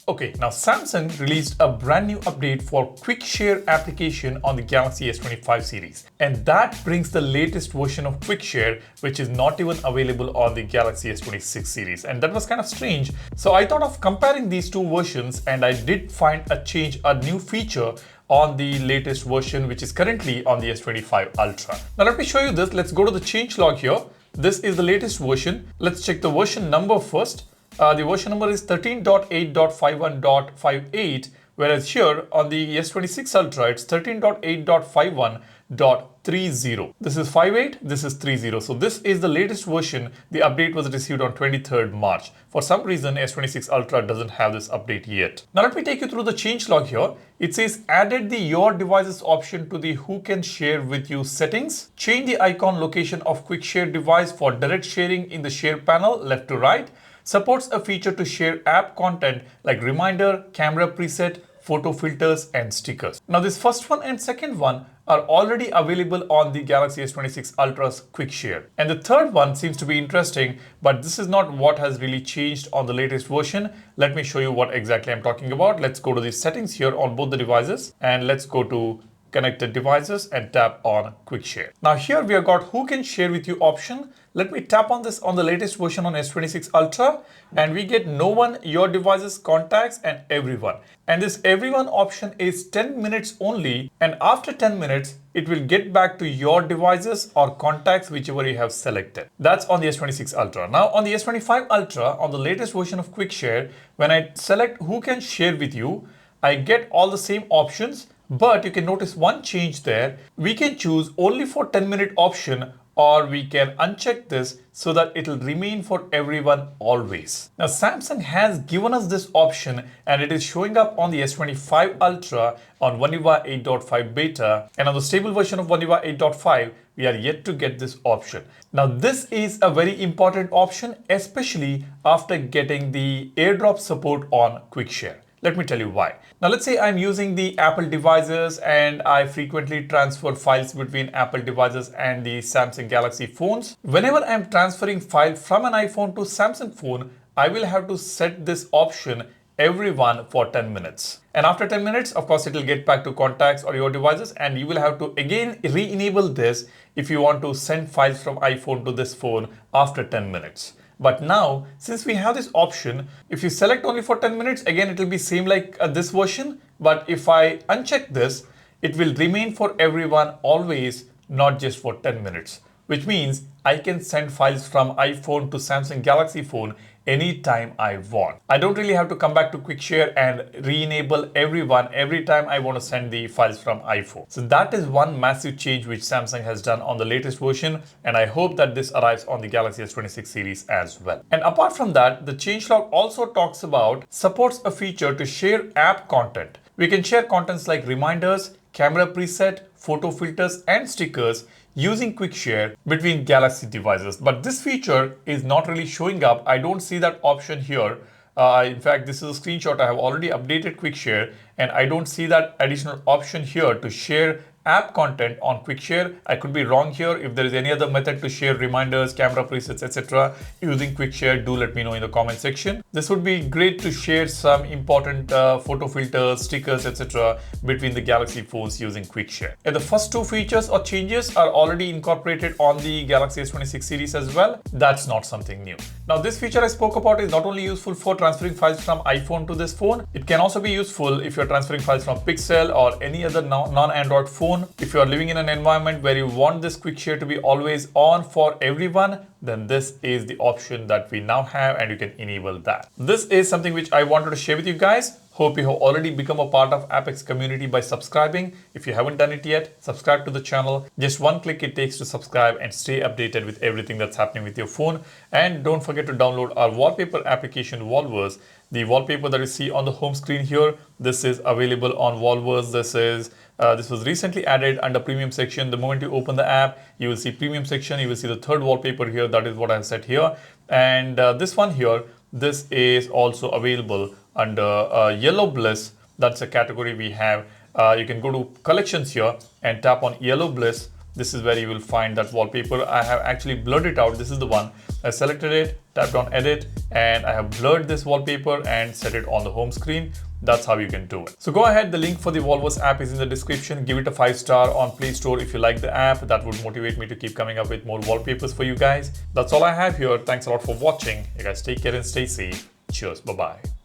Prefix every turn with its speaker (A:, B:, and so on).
A: Okay, now Samsung released a brand new update for Quick Share application on the Galaxy S25 series. And that brings the latest version of Quick Share, which is not even available on the Galaxy S26 series. And that was kind of strange. So I thought of comparing these two versions, and I did find a new feature on the latest version, which is currently on the S25 Ultra. Now let me show you this. Let's go to the changelog here. This is the latest version. Let's check the version number first. The version number is 13.8.51.58, whereas here on the S26 Ultra, it's 13.8.51.30. This is 58, this is 30. So this is the latest version. The update was received on 23rd March. For some reason, S26 Ultra doesn't have this update yet. Now let me take you through the changelog here. It says added the Your Devices option to the Who Can Share With You settings. Change the icon location of Quick Share device for direct sharing in the share panel left to right. Supports a feature to share app content like reminder, camera preset, photo filters, and stickers. Now this first one and second one are already available on the Galaxy S26 Ultra's Quick Share. And the third one seems to be interesting, but this is not what has really changed on the latest version. Let me show you what exactly I'm talking about. Let's go to the settings here on both the devices, and let's go to connected devices and tap on Quick Share. Now here we have got Who Can Share With You option. Let me tap on this on the latest version on S26 Ultra, and we get no one, your devices, contacts, and everyone. And this everyone option is 10 minutes only, and after 10 minutes, it will get back to your devices or contacts, whichever you have selected. That's on the S26 Ultra. Now on the S25 Ultra, on the latest version of Quick Share, when I select Who Can Share With You, I get all the same options, but you can notice one change there. We can choose only for 10-minute option, or we can uncheck this so that it will remain for everyone always. Now Samsung has given us this option, and it is showing up on the S25 Ultra on One UI 8.5 beta, and on the stable version of One UI 8.5, we are yet to get this option. Now this is a very important option, especially after getting the AirDrop support on Quick Share. Let me tell you why. Now let's say I'm using the Apple devices and I frequently transfer files between Apple devices and the Samsung Galaxy phones. Whenever I'm transferring file from an iPhone to Samsung phone, I will have to set this option everyone for 10 minutes. And after 10 minutes, of course, it will get back to contacts or your devices, and you will have to again re-enable this if you want to send files from iPhone to this phone after 10 minutes. But now, since we have this option, if you select only for 10 minutes, again, it will be same like this version. But if I uncheck this, it will remain for everyone always, not just for 10 minutes, which means I can send files from iPhone to Samsung Galaxy phone anytime I want. I don't really have to come back to Quick Share and re-enable everyone every time I want to send the files from iPhone. So that is one massive change which Samsung has done on the latest version, and I hope that this arrives on the Galaxy S26 series as well. And apart from that, the changelog also talks about supports a feature to share app content. We can share contents like reminders, camera preset, photo filters, and stickers using Quick Share between Galaxy devices. But this feature is not really showing up. I don't see that option here. In fact, this is a screenshot. I have already updated Quick Share, and I don't see that additional option here to share app content on Quick Share. I could be wrong here. If there is any other method to share reminders, camera presets, etc. using Quick Share, do let me know in the comment section. This would be great to share some important photo filters, stickers, etc. between the Galaxy phones using Quick Share. And the first two features or changes are already incorporated on the Galaxy S26 series as well. That's not something new. Now this feature I spoke about is not only useful for transferring files from iPhone to this phone, it can also be useful if you're transferring files from Pixel or any other non-Android phone. If you are living in an environment where you want this Quick Share to be always on for everyone, then this is the option that we now have, and you can enable that. This is something which I wanted to share with you guys. Hope you have already become a part of Apex community by subscribing. If you haven't done it yet, subscribe to the channel. Just one click it takes to subscribe and stay updated with everything that's happening with your phone. And don't forget to download our wallpaper application, Wallverse. The wallpaper that you see on the home screen here, this is available on Wallverse. This was recently added under premium section. The moment you open the app, you will see premium section. You will see the third wallpaper here. That is what I have set here. And this one here, this is also available under Yellow Bliss. That's a category we have. You can go to collections here and tap on Yellow Bliss. this is where you will find that wallpaper. I have actually blurred it out. This is the one. I selected it, tapped on edit, and I have blurred this wallpaper and set it on the home screen. That's how you can do it. So go ahead, the link for the Volvos app is in the description. Give it a 5-star on Play Store if you like the app. That would motivate me to keep coming up with more wallpapers for you guys. That's all I have here. Thanks a lot for watching. You guys take care and stay safe. Cheers. Bye-bye.